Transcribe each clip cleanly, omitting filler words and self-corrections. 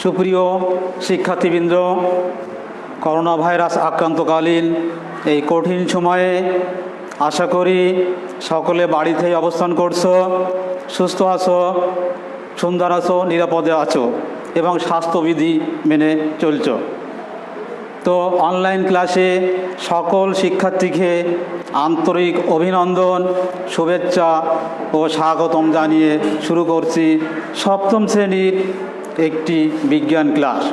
সুপ্রিয় শিক্ষার্থীবৃন্দ, corona virus আক্রান্তকালীন এই কঠিন সময়ে আশা করি সকলে বাড়িতেই অবস্থান করছো, সুস্থ আছো, সুন্দর আছো, নিরাপদে আছো এবং স্বাস্থ্যবিধি মেনে চলছো। তো অনলাইন ক্লাসে সকল শিক্ষার্থীকে আন্তরিক অভিনন্দন, শুভেচ্ছা ও স্বাগতম জানিয়ে শুরু করছি সপ্তম শ্রেণীর একটি বিজ্ঞান ক্লাস।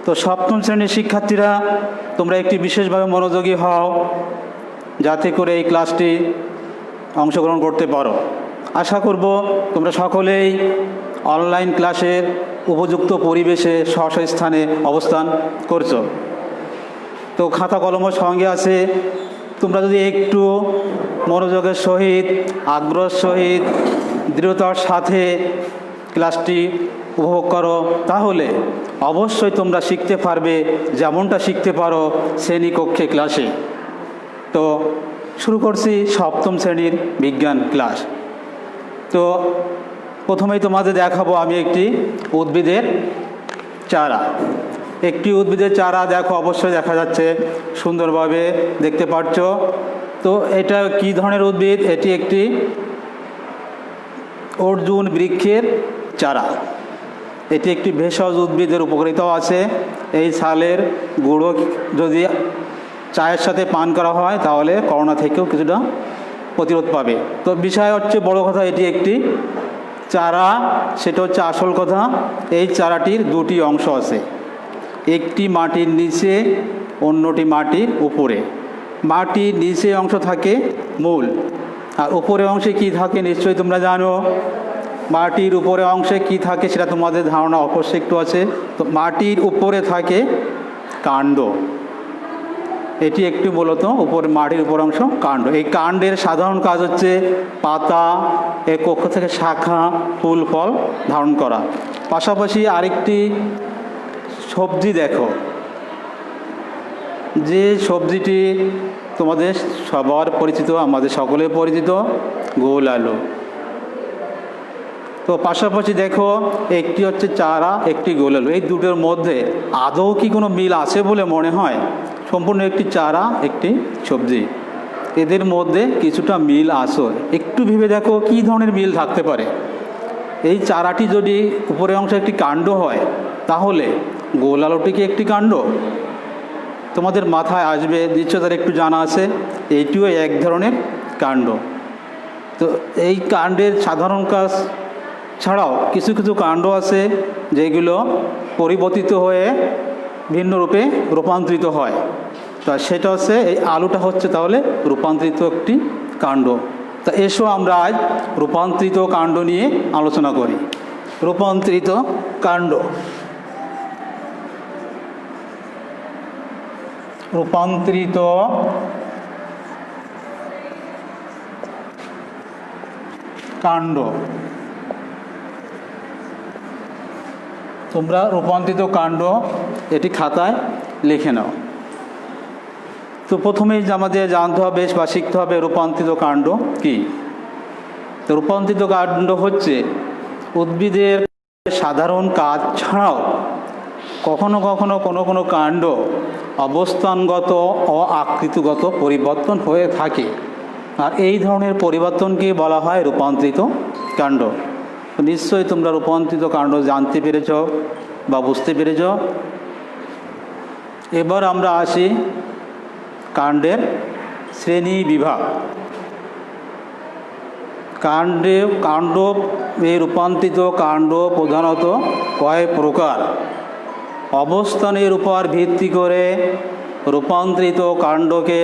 তো সপ্তম শ্রেণীর শিক্ষার্থীরা, তোমরা একটি বিশেষভাবে মনোযোগী হও যাতে করে এই ক্লাসটি অংশগ্রহণ করতে পারো। আশা করব তোমরা সকলেই অনলাইন ক্লাসের উপযুক্ত পরিবেশে স্ব স্থানে অবস্থান করছো। তো খাতা কলমের সঙ্গে আছে, তোমরা যদি একটু মনোযোগের সহিত, আগ্রহের সহিত, দৃঢ়তার সাথে ক্লাসটি উপভোগ করো, তাহলে অবশ্যই তোমরা শিখতে পারবে যেমনটা শিখতে পারো শ্রেণীকক্ষে ক্লাসে। তো শুরু করছি সপ্তম শ্রেণীর বিজ্ঞান ক্লাস। তো প্রথমেই তোমাদের দেখাবো আমি একটি উদ্ভিদের চারা। একটি উদ্ভিদের চারা দেখো, অবশ্যই দেখা যাচ্ছে, সুন্দরভাবে দেখতে পাচ্ছ। তো এটা কি ধরনের উদ্ভিদ? এটি একটি অর্জুন বৃক্ষের চারা। এটি একটি ভেষজ উদ্ভিদের উপকারিতাও আছে। এই ছালের গুঁড়ো যদি চায়ের সাথে পান করা হয় তাহলে করোনা থেকেও কিছুটা প্রতিরোধ পাবে। তো বিষয় হচ্ছে, বড় কথা, এটি একটি চারা, সেটা হচ্ছে আসল কথা। এই চারাটির দুটি অংশ আছে, একটি মাটির নিচে, অন্যটি মাটির উপরে। মাটির নিচে অংশ থাকে মূল, আর উপরের অংশে কি থাকে নিশ্চয়ই তোমরা জানো। মাটির উপরে অংশে কি থাকে সেটা তোমাদের ধারণা অবশ্যই একটু আছে। তো মাটির উপরে থাকে কাণ্ড। এটি একটি মূলত উপরে মাটির উপর অংশ কাণ্ড। এই কাণ্ডের সাধারণ কাজ হচ্ছে পাতা, এই কক্ষ থেকে শাখা, ফুল, ফল ধারণ করা। পাশাপাশি আরেকটি সবজি দেখো, যে সবজিটি তোমাদের সবার পরিচিত, আমাদের সকলের পরিচিত, গোল আলু। তো পাশাপাশি দেখো, একটি হচ্ছে চারা, একটি গোল আলু। এই দুটোর মধ্যে আদৌ কি কোনো মিল আছে বলে মনে হয়? সম্পূর্ণ একটি চারা, একটি সবজি, এদের মধ্যে কিছুটা মিল আছে। একটু ভেবে দেখো কী ধরনের মিল থাকতে পারে। এই চারাটি যদি উপরের অংশে একটি কাণ্ড হয়, তাহলে গোল আলুটি কি একটি কাণ্ড? তোমাদের মাথায় আসবে, নিশ্চয় তার একটু জানা আছে, এইটিও এক ধরনের কাণ্ড। তো এই কাণ্ডের সাধারণ কাজ ছাড়াও কিছু কিছু কাণ্ড আছে যেগুলো পরিবর্তিত হয়ে ভিন্ন রূপে রূপান্তরিত হয়। তা সেটা হচ্ছে, এই আলুটা হচ্ছে তাহলে রূপান্তরিত একটি কাণ্ড। তা এসো আমরা আজ রূপান্তরিত কাণ্ড নিয়ে আলোচনা করি। রূপান্তরিত কাণ্ড। রূপান্তরিত কাণ্ড। তোমরা রূপান্তরিত কাণ্ড এটি খাতায় লিখে নাও। তো প্রথমেই আমাদের জানতে হবে বা শিখতে হবে রূপান্তরিত কাণ্ড কি। তো রূপান্তরিত কাণ্ড হচ্ছে উদ্ভিদের সাধারণ কাজ ছাড়াও কখনো কখনো কোনো কাণ্ড অবস্থানগত ও আকৃতিগত পরিবর্তন হয়ে থাকে, আর এই ধরনের পরিবর্তনকে বলা হয় রূপান্তরিত কাণ্ড। নিশ্চয়ই তোমরা রূপান্তরিত কাণ্ড জানতে পেরেছ বা বুঝতে পেরেছ। এবার আমরা আসি কাণ্ডের শ্রেণী বিভাগ। কাণ্ড এই রূপান্তরিত কাণ্ড প্রধানত কয়েক প্রকার। অবস্থানের উপর ভিত্তি করে রূপান্তরিত কাণ্ডকে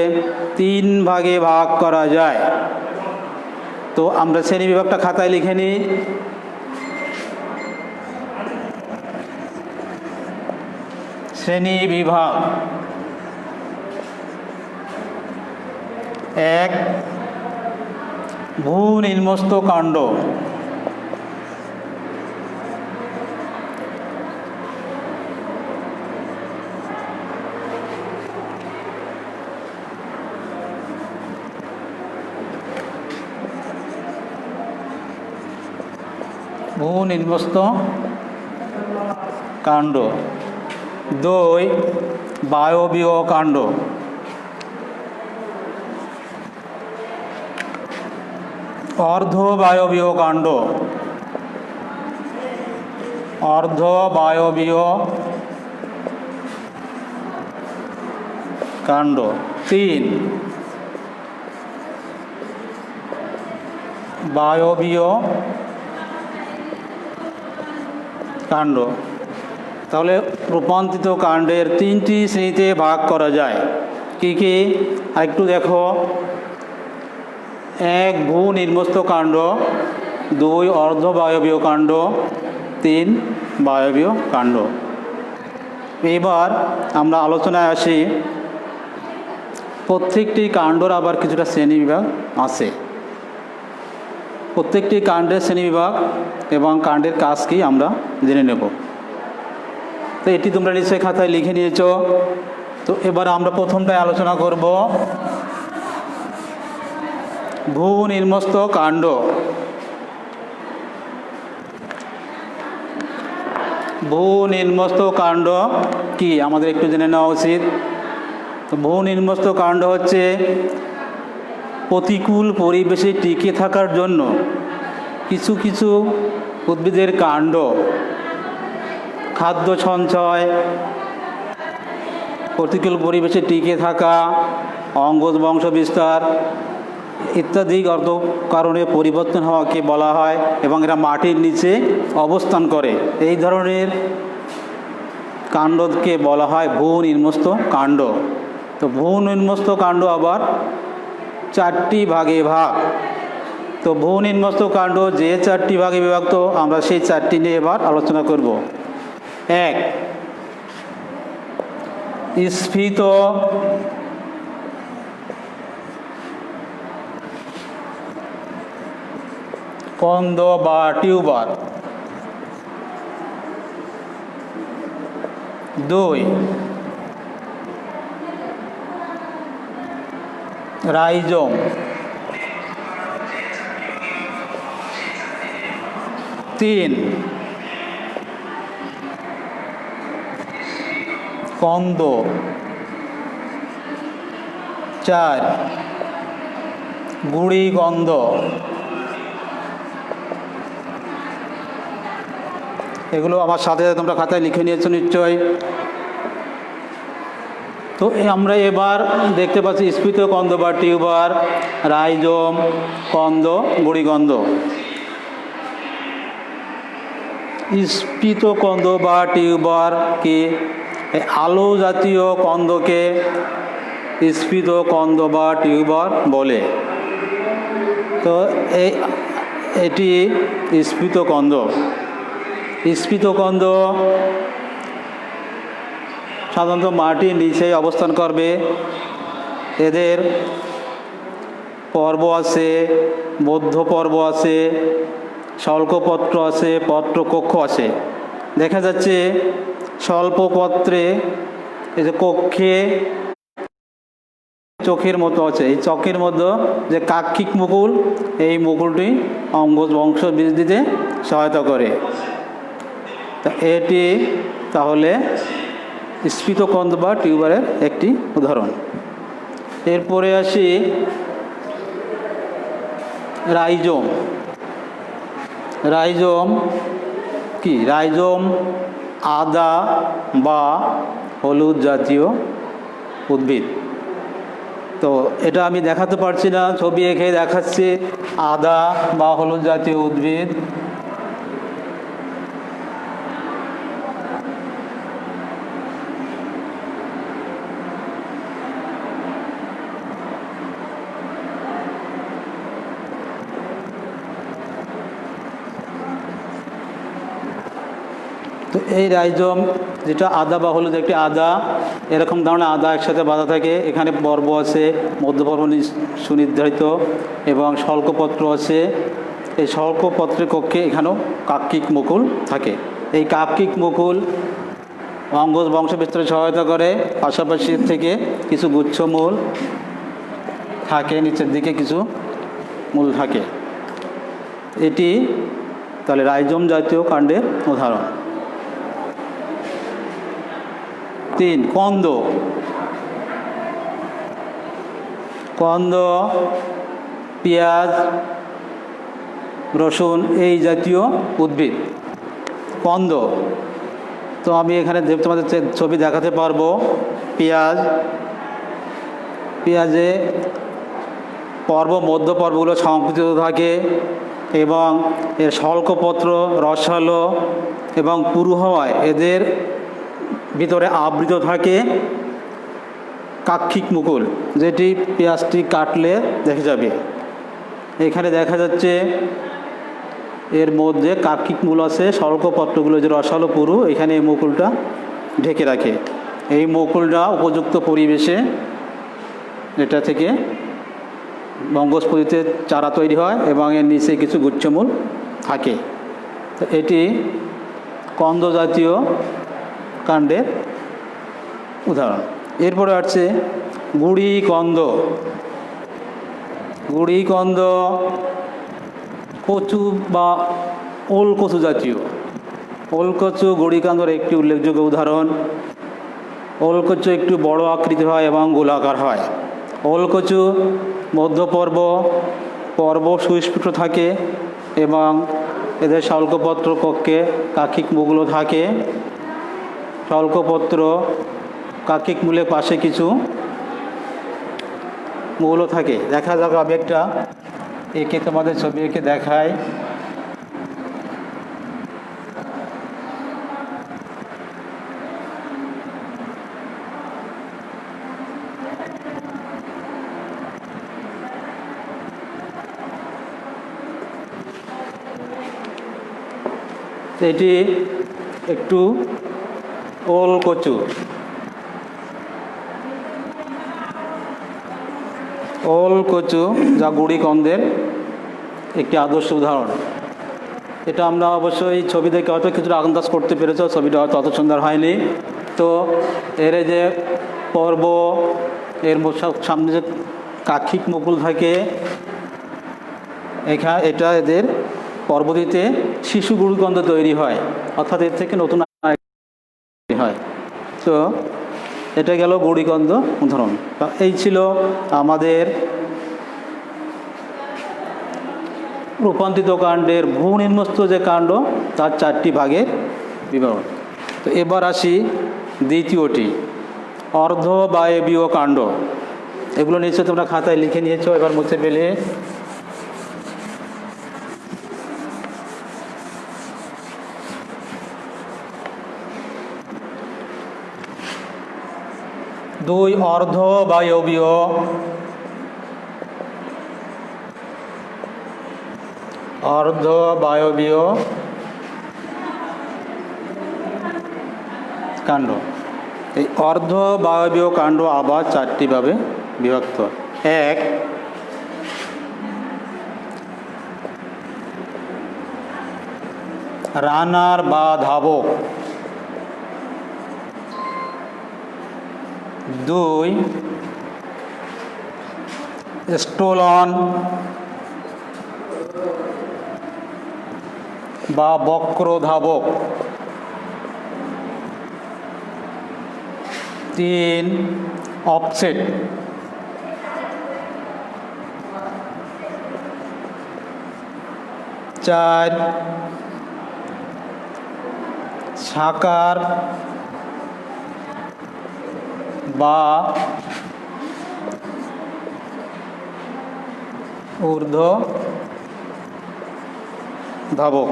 3 ভাগে ভাগ করা যায়। তো আমরা শ্রেণী বিভাগটা খাতায় লিখে নিই। শ্রেণী বিভাগ 1, ভূ-নিম্নস্থ কাণ্ড। ভূ নিম্নস্থ কাণ্ড। 2 বায়বীয় কাণ্ড। অর্ধবায়বীয় কাণ্ড। অর্ধবায়বীয় কাণ্ড। 3 বায়বীয় কাণ্ড। তাহলে রূপান্তরিত কাণ্ডের 3টি শ্রেণীতে ভাগ করা যায়। কি কি আরেকটু দেখো। 1 ভূ নিম্নস্থ কাণ্ড, 2 অর্ধবায়বীয় কাণ্ড, 3 বায়বীয় কাণ্ড। এবার আমরা আলোচনায় আসি। প্রত্যেকটি কাণ্ডর আবার কিছুটা শ্রেণীবিভাগ আছে। প্রত্যেকটি কাণ্ডের শ্রেণীবিভাগ এবং কাণ্ডের কাজ কি আমরা জেনে নেব। তো এটি তোমরা নিশ্চয়ই খাতায় লিখে নিয়েছ। তো এবার আমরা প্রথমটায় আলোচনা করব ভূ নিম্নস্থ কাণ্ড। ভূ নিম্নস্থ কাণ্ড কি আমাদের একটু জেনে নেওয়া উচিত। তো ভূ নিম্নস্থ কাণ্ড হচ্ছে প্রতিকূল পরিবেশে টিকে থাকার জন্য কিছু কিছু উদ্ভিদের কাণ্ড খাদ্য সঞ্চয়, প্রতিকূল পরিবেশে টিকে থাকা, অঙ্গজ বংশ বিস্তার ইত্যাদি কারণে পরিবর্তন হওয়াকে বলা হয় এবং এরা মাটির নিচে অবস্থান করে। এই ধরনের কাণ্ডকে বলা হয় ভূ নিম্নস্থ কাণ্ড। তো ভূ নিম্নস্থ কাণ্ড আবার 4টি ভাগে ভাগ। তো ভূ নিম্নস্থ কাণ্ড যে 4টি ভাগে বিভক্ত, আমরা সেই 4টি নিয়ে এবার আলোচনা করব। 1 স্ফীত কন্দ বা টিউবার। 2 রাইজোম। 3 কন্দ। 4 গুড়ি গন্ধ। এগুলো আমার সাথে তোমরা খাতায় লিখে নিয়েছো নিশ্চয়। তো আমরা এবার দেখতে পাচ্ছি স্ফীত কন্দ বা টিউবার, রাইজোম, কন্দ, গুড়িগন্ধ। স্ফীত কন্দ বা টিউবারকে আলো জাতীয় কন্দকে স্ফীত কন্দ বা টিউবার বলে। তো এটি স্ফীত কন্দ। স্ফীত কন্দ সাধারণত মাটির নিচে অবস্থান করবে। এদের পর্ব আছে, মধ্য পর্ব আছে, স্বল্পপত্র আছে, পত্রকক্ষ আছে। দেখা যাচ্ছে স্বল্পপত্রে এই যে কক্ষে চোখের মতো আছে। এই চোখের মধ্যে যে কাক্ষিক মুকুল, এই মুকুলটি অঙ্গজ বংশ বৃদ্ধিতে সহায়তা করে। তা এটি তাহলে স্ফীত কন্দ বা টিউবারের একটি উদাহরণ। এরপরে আসি রাইজোম। রাইজোম কি? রাইজোম আদা বা হলুদ জাতীয় উদ্ভিদ। তো এটা আমি দেখাতে পারছি না, ছবি এঁকে দেখাচ্ছি। আদা বা হলুদ জাতীয় উদ্ভিদ। তো এই রাইজোম যেটা আদা বা হলুদ, একটি আদা এরকম ধরনের আদা একসাথে বাঁধা থাকে। এখানে পর্ব আছে, মধ্যপর্ব সুনির্ধারিত এবং স্বল্পপত্র আছে। এই স্বল্পপত্রের কক্ষে এখানেও কাক্ষিক মুকুল থাকে। এই কাক্ষিক মুকুল অঙ্গজ বংশ বিস্তারে সহায়তা করে। পাশাপাশি থেকে কিছু গুচ্ছ মূল থাকে, নিচের দিকে কিছু মূল থাকে। এটি তাহলে রাইজোম জাতীয় কাণ্ডের উদাহরণ। 3 কন্দ। কন্দ পেঁয়াজ রসুন এই জাতীয় উদ্ভিদ কন্দ। তো আমি এখানে তোমাদের ছবি দেখাতে পারবো। পেঁয়াজে মধ্য পর্বগুলো সংকুচিত থাকে এবং এর স্বল্পপত্র রসালো এবং পুরু হওয়ায় এদের ভিতরে আবৃত থাকে কাক্ষিক মুকুল, যেটি পেঁয়াজটি কাটলে দেখা যাবে। এখানে দেখা যাচ্ছে এর মধ্যে কাক্ষিক মূল আছে, স্বল্পপত্রগুলো যে রসালো পুরু এখানে এই মুকুলটা ঢেকে রাখে। এই মুকুলটা উপযুক্ত পরিবেশে এটা থেকে বঙ্গস্পতিতে চারা তৈরি হয় এবং এর নিচে কিছু গুচ্ছমূল থাকে। তো এটি কন্দ জাতীয় কাণ্ডের উদাহরণ। এরপরে আছে গুড়ি কন্দ। গুড়ি কন্দ কচু বা ওলকচু জাতীয়। ওলকচু গুড়ি কান্দর একটি উল্লেখযোগ্য উদাহরণ। ওলকচু একটু বড় আকৃতি হয় এবং গোলাকার হয়। ওলকচু পর্ব সুস্ফুট থাকে এবং এদের স্বল্পপত্র কক্ষে কাক্ষিক মুগুলো থাকে। স্বল্পপত্র কাক্ষিক মূলের পাশে কিছু মূলও থাকে। দেখা যাক আমি একটা একে তোমাদের ছবি এঁকে দেখাই। এটি একটু ওলকচু। ওলকচু যা গুড়ি কন্দের একটি আদর্শ উদাহরণ। এটা আমরা অবশ্যই ছবি দেখে হয়তো কিছুটা আন্দাজ করতে পেরেছ, ছবিটা হয়তো অত সুন্দর হয়নি। তো এর যে পর্ব, এর সামনে যে কাক্ষিক মুকুল থাকে, এটা এদের পরবর্তীতে শিশু গুড়িকন্দ তৈরি হয়, অর্থাৎ এর থেকে নতুন হয়। তো এটা গেল গুড়িকন্দ উদাহরণ। এই ছিল আমাদের রূপান্তরিত কাণ্ডের ভূনিম্নস্থ যে কাণ্ড তার 4টি ভাগের বিবরণ। তো এবার আসি দ্বিতীয়টি, অর্ধবায়বীয় কাণ্ড। এগুলো নিশ্চয়ই তোমরা খাতায় লিখে নিয়েছো, এবার মুছে ফেলে। দুই অর্ধবায়বীয় কাণ্ড। এই অর্ধবায়বীয় কাণ্ড আবার 4টি ভাবে বিভক্ত। 1 রানার বা ধাবক। 2 স্টোলন বা বক্র ধাবক। 3 অফসেট। 4 সাকার বা ঊর্ধ্ব ধাবক।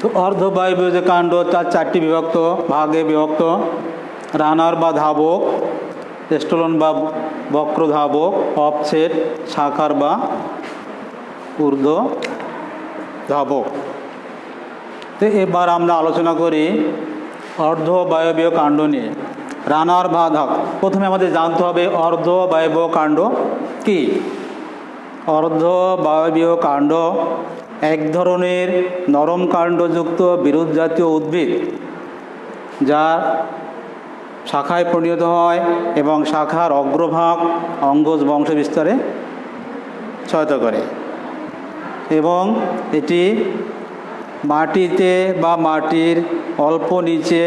তো অর্ধবায়বীয় যে কাণ্ড তার 4টি বিভক্ত ভাগে বিভক্ত। রানার বা ধাবক, স্টোলন বা বক্র ধাবক, অফসেট, সাকার বা ঊর্ধ্ব ধাবক। তো এবার আমরা আলোচনা করি অর্ধবায়বীয় কাণ্ড নিয়ে। রানার বা ধাবক, প্রথমে আমাদের জানতে হবে অর্ধবায়বীয় কাণ্ড কি। অর্ধবায়বীয় কাণ্ড এক ধরনের নরম কাণ্ডযুক্ত বিরুৎ জাতীয় উদ্ভিদ যা শাখায় পরিণত হয় এবং শাখার অগ্রভাগ অঙ্গজ বংশ বিস্তারে সহায়তা করে। এবং এটি মাটিতে বা মাটির অল্প নিচে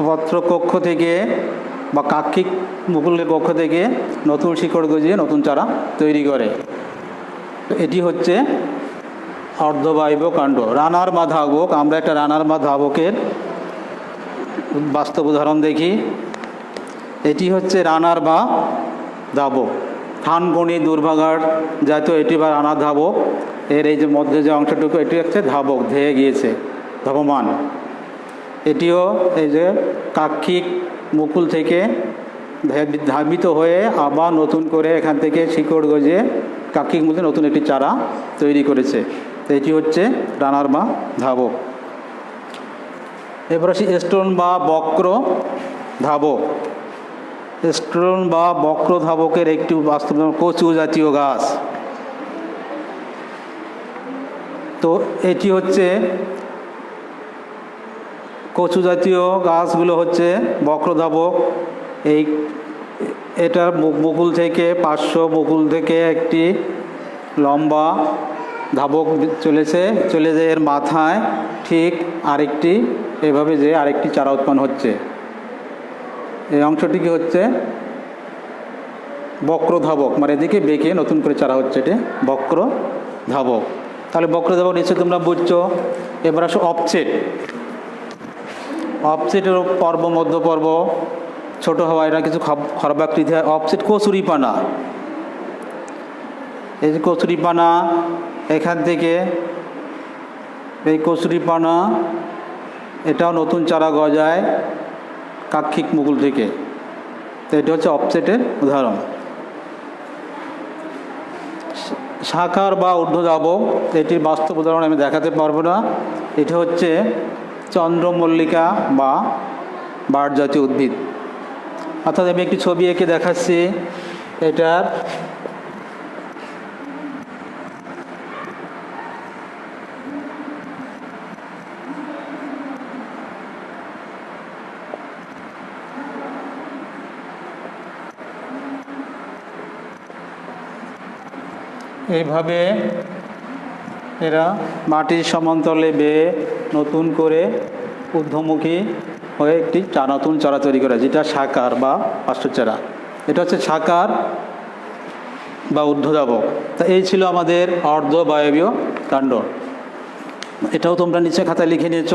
পত্রকক্ষ থেকে বা কাক্ষিক মুকুলের কক্ষ থেকে নতুন শিকড় গজিয়ে নতুন চারা তৈরি করে। এটি হচ্ছে অর্ধবায়বীয় কাণ্ড। রানার বা ধাবক, আমরা একটা রানার বা ধাবকের বাস্তব উদাহরণ দেখি। এটি হচ্ছে রানার বা ধাবক, থানগণি দুর্ভাগার জাতীয় এটি বা রানার ধাবক। এর এই যে মধ্যে যে অংশটুকু এটি হচ্ছে ধাবক, ধেয়ে গিয়েছে, ধাবমান। এটিও এই যে কাক্ষিক মুকুল থেকে ধাবিত হয়ে আবার নতুন করে এখান থেকে শিকড় গজে কাক্ষিক মুকুলে নতুন একটি চারা তৈরি করেছে। এটি হচ্ছে রানার বা ধাবক। এবার আসি স্টোন বা বক্র ধাবক। স্টোন বা বক্র ধাবকের একটি বাস্তব কচু জাতীয় গাছ। তো এটি হচ্ছে কচু জাতীয় গাছগুলো হচ্ছে বক্রধাবক। এটার বকুল থেকে পার্শ্ব বকুল থেকে একটি লম্বা ধাবক চলে যায় এর মাথায়, ঠিক আরেকটি এভাবে যে আরেকটি চারা উৎপন্ন হচ্ছে। এই অংশটিকে হচ্ছে বক্রধাবক, মানে এদিকে বেঁকে নতুন করে চারা হচ্ছে, এটি বক্রধাবক। তাহলে বক্রধাবক নিশ্চয়ই তোমরা বুঝছো। এবার আসো অফসেট। অফসেটের পর্ব, মধ্য পর্ব ছোট হওয়া, এটা কিছু খর্বাকৃতি হয়। অফসেট কচুরিপানা, এই যে কচুরিপানা, এখান থেকে এই কচুরিপানা এটাও নতুন চারা গজায় কাক্ষিক মুকুল থেকে। তো এটা হচ্ছে অফসেটের উদাহরণ। শাখার বা ঊর্ধ্বধাবক, এটির বাস্তব উদাহরণ আমি দেখাতে পারবো না। এটা হচ্ছে চন্দ্রমল্লিকা বা বার্ড জাতীয় উদ্ভিদ। অর্থাৎ আমি একটি ছবি এঁকে দেখাচ্ছি। এটার এইভাবে এরা মাটির সমান্তরালে বেয়ে নতুন করে ঊর্ধ্বমুখী হয়ে একটি নতুন চারা তৈরি করে, যেটা শাখার বা পার্শ্বচারা। এটা হচ্ছে শাখার বা ঊর্ধ্বধাবক। তা এই ছিল আমাদের অর্ধবায়বীয় কাণ্ড। এটাও তোমরা নিচে খাতায় লিখে নিয়েছ।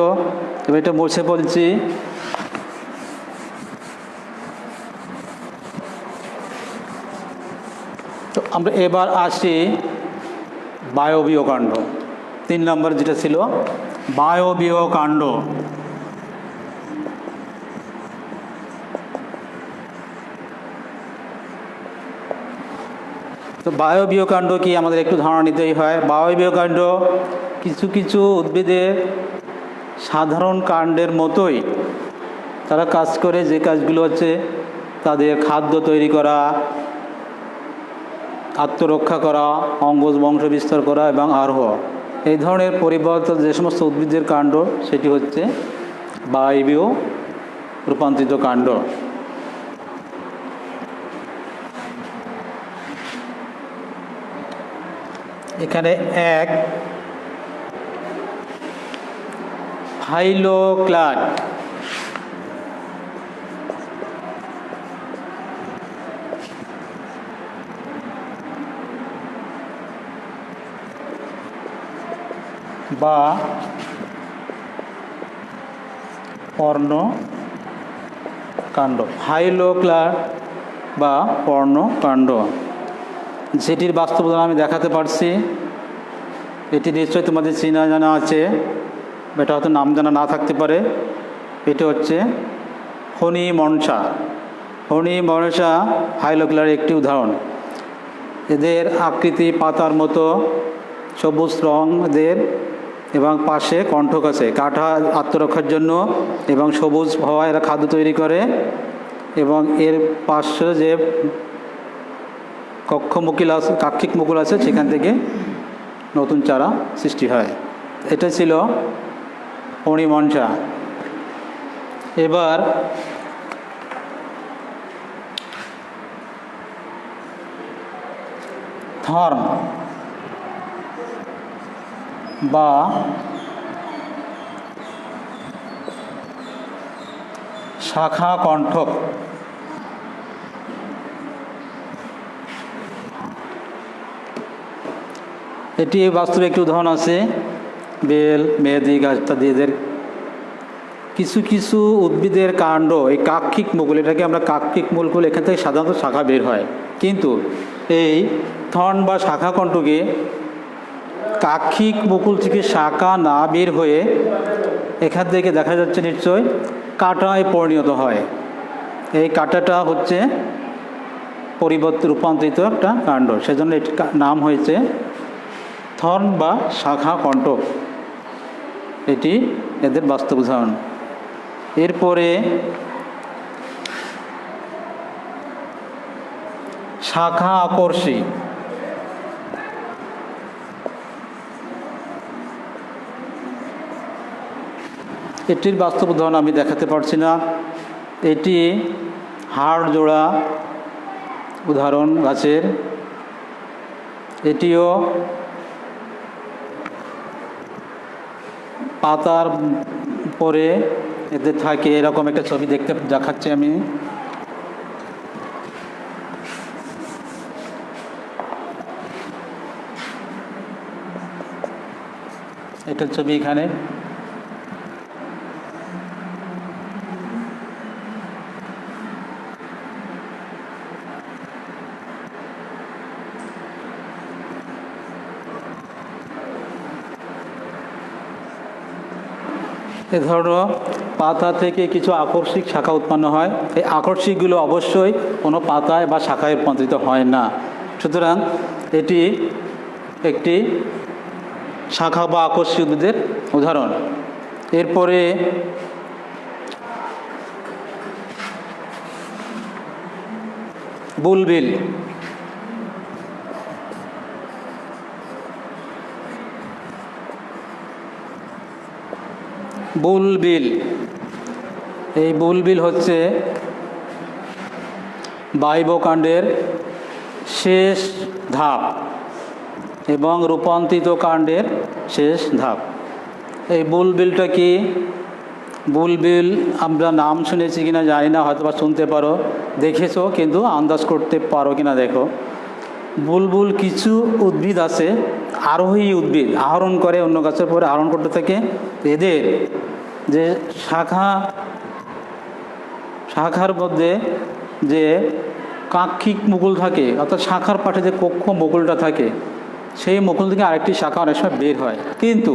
এবার এটা মুছে বলছি। তো আমরা এবার আসি বায়বীয় কাণ্ড। 3 নম্বর যেটা ছিল বায়বীয় কাণ্ড। তো বায়বীয় কাণ্ড কি আমাদের একটু ধারণা নিতেই হয়। বায়বীয় কাণ্ড কিছু কিছু উদ্ভিদের সাধারণ কাণ্ডের মতোই তারা কাজ করে, যে কাজগুলো হচ্ছে তাদের খাদ্য তৈরি করা, আত্মরক্ষা করা, অঙ্গজ বংশ বিস্তার করা এবং আরোহ। এই ধরনের পরিবর্তন যে সমস্ত উদ্ভিদের কাণ্ড, সেটি হচ্ছে বায়বীয় রূপান্তরিত কাণ্ড। এখানে এক ফাইলোক্লাড, বা পর্ণকাণ্ড, ফাইলোক্লাড বা পর্ণকাণ্ড, যেটির বাস্তব উদাহরণ আমি দেখাতে পারছি। এটি নিশ্চয়ই তোমাদের চেনা জানা আছে, এটা হয়তো নাম জানা না থাকতে পারে। এটা হচ্ছে হনি মনসা। হনি মনসা ফাইলোক্লাডের একটি উদাহরণ। এদের আকৃতি পাতার মতো, সবুজ রং এদের, এবং পাশে কণ্ঠক আছে কাঁটা আত্মরক্ষার জন্য, এবং সবুজ হওয়া এরা খাদ্য তৈরি করে। এবং এর পাশে যে কাক্ষিক মুকুল আছে, সেখান থেকে নতুন চারা সৃষ্টি হয়। এটা ছিল হনি মনসা। এবার থর্ন। বা শাখা কণ্ঠক। এটি বাস্তবে একটি উদাহরণ আছে, বেল, মেহেদি গাছ ইত্যাদি। এদের কিছু কিছু উদ্ভিদের কাণ্ড, এই কাক্ষিক মুকুল, এটাকে আমরা কাক্ষিক মুকুল, এখান থেকে সাধারণত শাখা বের হয়। কিন্তু এই থন বা শাখা কণ্ঠকে কাক্ষিক মুকুল থেকে শাখা না বের হয়ে এখান থেকে দেখা যাচ্ছে নিশ্চয় কাঁটায় পরিণত হয়। এই কাঁটাটা হচ্ছে রূপান্তরিত একটা কাণ্ড, সেজন্য এটির নাম হয়েছে থর্ন বা শাখা কণ্ঠ। এটি এদের বাস্তব উদাহরণ। এরপরে শাখা আকর্ষী। এটির বাস্তব উদাহরণ আমি দেখাতে পারছি না। এটি হাড় জোড়া উদাহরণ গাছের। এটিও পাতার পরে এতে থাকে, এরকম একটা ছবি দেখাচ্ছি আমি। এটার ছবি এখানে। এ ধরনের পাতা থেকে কিছু আকর্ষিক শাখা উৎপন্ন হয়। এই আকর্ষিকগুলো অবশ্যই কোনো পাতায় বা শাখায় রূপান্তরিত হয় না। সুতরাং এটি একটি শাখা বা আকর্ষিক উদ্ভিদের উদাহরণ। এরপরে বুলবিল। বুলবিল, এই বুলবিল হচ্ছে বায়বকাণ্ডের শেষ ধাপ এবং রূপান্তরিত কাণ্ডের শেষ ধাপ। এই বুলবিলটা কি? বুলবিল আমরা নাম শুনেছি কিনা জানি না, হয়তো বা শুনতে পারো, দেখেছো কিন্তু আন্দাজ করতে পারো কিনা দেখো। বুলবুল কিছু উদ্ভিদ আছে, আরোহী উদ্ভিদ, আহরণ করে, অন্য গাছের পরে আহরণ করতে থাকে। এদের যে শাখার মধ্যে যে কাক্ষিক মুকুল থাকে, অর্থাৎ শাখার পাশে যে কক্ষ মুকুলটা থাকে, সেই মুকুল থেকে আরেকটি শাখা অনেক সময় বের হয়। কিন্তু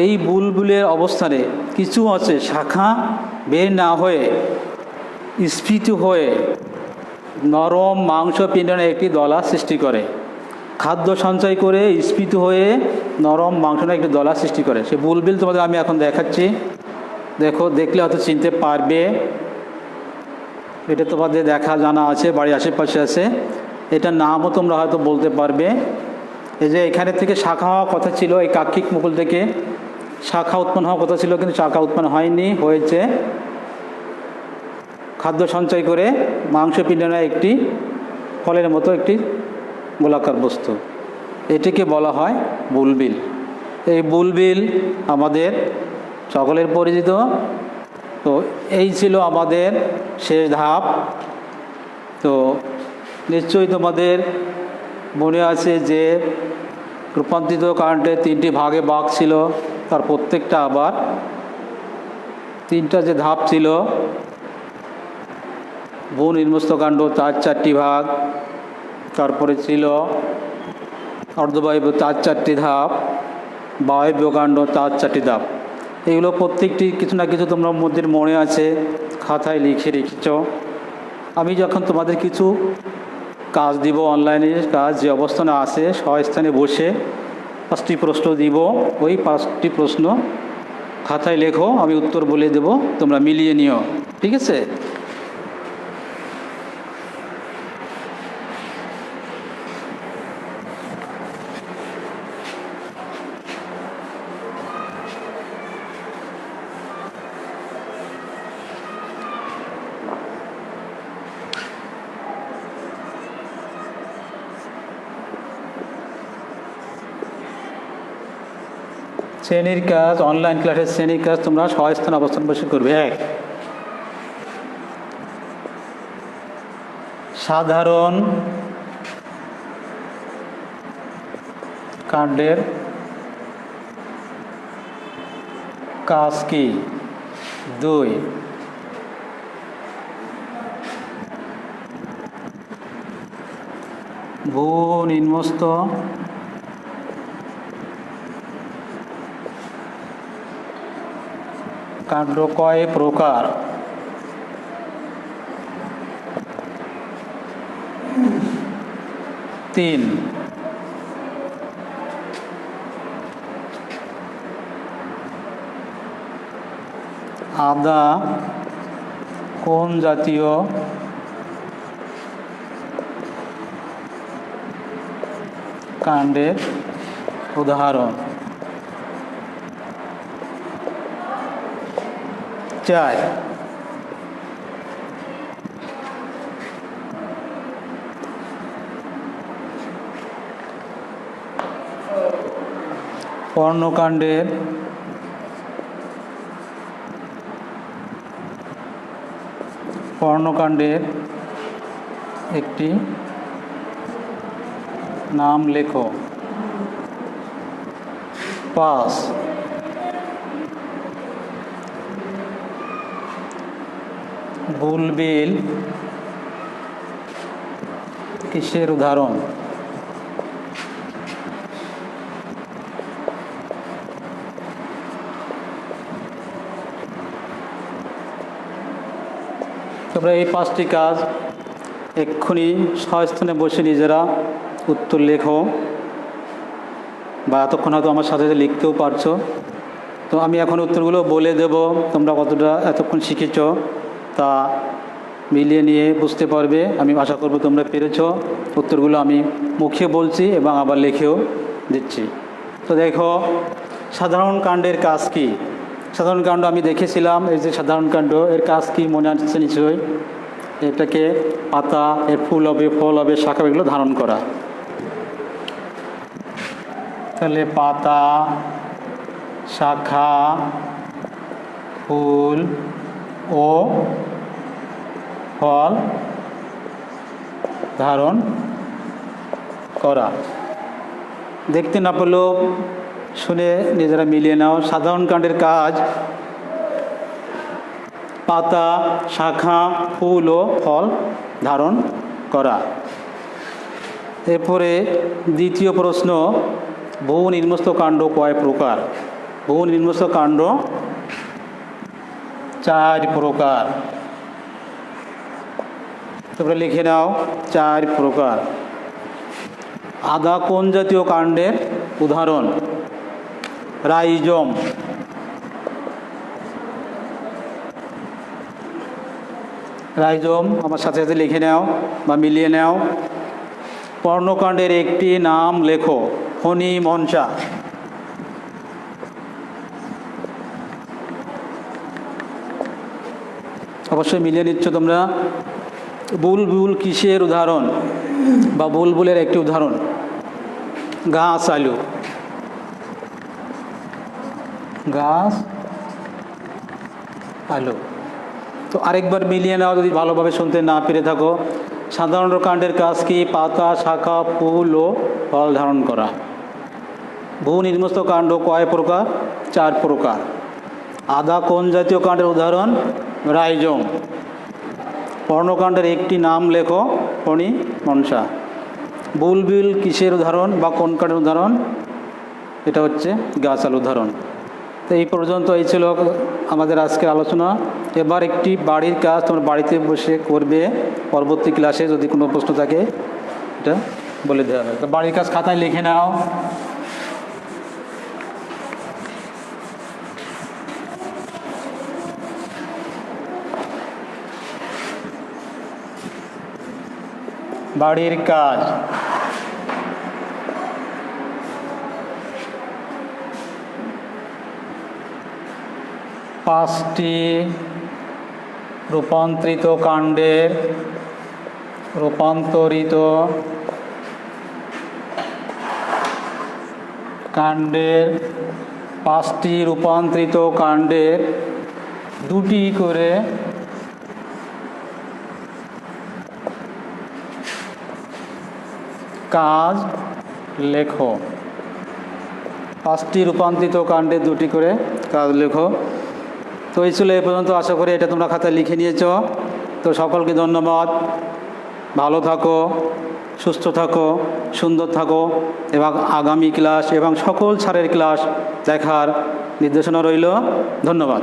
এই বুলবুলের অবস্থানে কিছু আছে শাখা বের না হয়ে স্ফীত হয়ে নরম মাংসপিণ্ডের একটি দলা সৃষ্টি করে, খাদ্য সঞ্চয় করে স্ফীত হয়ে নরম মাংসের একটি দলা সৃষ্টি করে। সে বুলবিল তোমাদের আমি এখন দেখাচ্ছি, দেখো, দেখলে হয়তো চিনতে পারবে। এটা তোমাদের দেখা জানা আছে, বাড়ির আশেপাশে আছে, এটার নামও তোমরা হয়তো বলতে পারবে। এই যে এখানে থেকে শাখা হওয়ার কথা ছিল, এই কাক্ষিক মুকুল থেকে শাখা উৎপন্ন হওয়ার কথা ছিল, কিন্তু শাখা উৎপন্ন হয়নি, হয়েছে খাদ্য সঞ্চয় করে মাংসপিণ্ডের একটি ফলের মতো একটি গোলাকার বস্তু। এটিকে বলা হয় বুলবিল। এই বুলবিল আমাদের সকলের পরিচিত। তো এই ছিল আমাদের শেষ ধাপ। তো নিশ্চয়ই তোমাদের মনে আছে যে রূপান্তরিত কাণ্ডের 3টি ভাগে ভাগ ছিল, তার প্রত্যেকটা আবার 3টা যে ধাপ ছিল, ভূ নির্মস্থ কাণ্ড তার 4টি ভাগ, তারপরে ছিল অর্ধবায়ব তার 4টি ধাপ, বায়ব্য কাণ্ড তার 4টি ধাপ। এগুলো প্রত্যেকটি কিছু না কিছু তোমরা মধ্যে মনে আছে, খাতায় লিখে রেখেছ। আমি যখন তোমাদের কিছু কাজ দিব, অনলাইনে কাজ যে অবস্থানে আছে, স্বস্থানে বসে 5টি প্রশ্ন দিব, ওই 5টি প্রশ্ন খাতায় লেখো, আমি উত্তর বলে দেব, তোমরা মিলিয়ে নিও, ঠিক আছে? শ্রেণীর কাজ, অনলাইন ক্লাসের শ্রেণীর কাজ তোমরা স্বস্থানে অবস্থান বসে করবে। 1, সাধারণ কাণ্ডের কাজ কি? 2, ভূ-নিম্নস্থ কাণ্ড কয় প্রকার? 3, আদা কোন জাতীয় কাণ্ডের উদাহরণ? 4, কর্মকাণ্ডের একটি নাম লেখো। 5, বুলবিল কিসের উদাহরণ? তোমরা এই 5টি কাজ এক্ষুনি স্বস্থানে বসে নিজেরা উত্তর লেখো, বা এতক্ষণ হয়তো আমার সাথে লিখতেও পারছো। তো আমি এখন উত্তরগুলো বলে দেব, তোমরা কতটা এতক্ষণ শিখেছ তা মিলিয়ে নিয়ে বুঝতে পারবে। আমি আশা করব তোমরা পেরেছো। উত্তরগুলো আমি মুখে বলছি এবং আবার লিখেও দিচ্ছি। তো দেখো, সাধারণ কাণ্ডের কাজ কি? সাধারণ কাণ্ড আমি দেখেছিলাম। এই যে সাধারণ কাণ্ড, এর কাজ কি মনে আসছে নিশ্চয়ই? এটাকে পাতা, এর ফুল হবে, ফল হবে, শাখা, এগুলো ধারণ করা। তাহলে পাতা, শাখা, ফুল ও ফল ধারণ করা। দেখতে না পেলেও শুনে নিজেরা মিলিয়ে নাও। সাধারণ কাণ্ডের কাজ পাতা, শাখা, ফুল ও ফল ধারণ করা। এরপরে দ্বিতীয় প্রশ্ন, ভূ-নিম্নস্থ কাণ্ড কয় প্রকার? ভূ-নিম্নস্থ কাণ্ড 4 প্রকার। তোমরা লিখে নাও 4 প্রকার। আদা কোন জাতীয় কাণ্ডের উদাহরণ? রাইজোম। রাইজোম আমার সাথে সাথে লিখে নাও বা মিলিয়ে নাও। পর্ণকাণ্ডের একটি নাম লেখো। ফণী মনসা। অবশ্যই মিলিয়ে নিচ্ছ তোমরা। বুলবুল কিসের উদাহরণ বা বুলবুলের একটি উদাহরণ? গাছ আলু। গাছ আলু। তো আরেকবার মিলিয়ে নাও যদি ভালোভাবে শুনতে না পেরে থাকো। সাধারণ কাণ্ডের কাজ কি? পাতা, শাখা, ফুল ও ফল ধারণ করা। ভূ-নিম্নস্থ কাণ্ড কয় প্রকার? 4 প্রকার। আদা কোন জাতীয় কাণ্ডের উদাহরণ? রাইজোম। পর্ণকাণ্ডের একটি নাম লেখো। ফণী মনসা। বুলবুল কিসের উদাহরণ বা কোন কাণ্ডের উদাহরণ? এটা হচ্ছে গাছ আলু উদাহরণ। তো এই পর্যন্ত এই ছিল আমাদের আজকের আলোচনা। এবার একটি বাড়ির কাজ তোমরা বাড়িতে বসে করবে। পরবর্তী ক্লাসে যদি কোনো প্রশ্ন থাকে এটা বলে দেওয়া হবে। তো বাড়ির কাজ খাতায় লিখে নাও। বাড়ির কাজ পাঁচটি রূপান্তরিত কাণ্ডের 5টি রূপান্তরিত কাণ্ডের 2টি করে কাজ লেখো। 5টি রূপান্তরিত কাণ্ডের 2টি করে কাজ লেখো। তো এই ছিল এ পর্যন্ত। আশা করি এটা তোমরা খাতায় লিখে নিয়েছ। তো সকলকে ধন্যবাদ। ভালো থাকো, সুস্থ থাকো, সুন্দর থাকো এবং আগামী ক্লাস এবং সকল ছাড়ের ক্লাস দেখার নির্দেশনা রইল। ধন্যবাদ।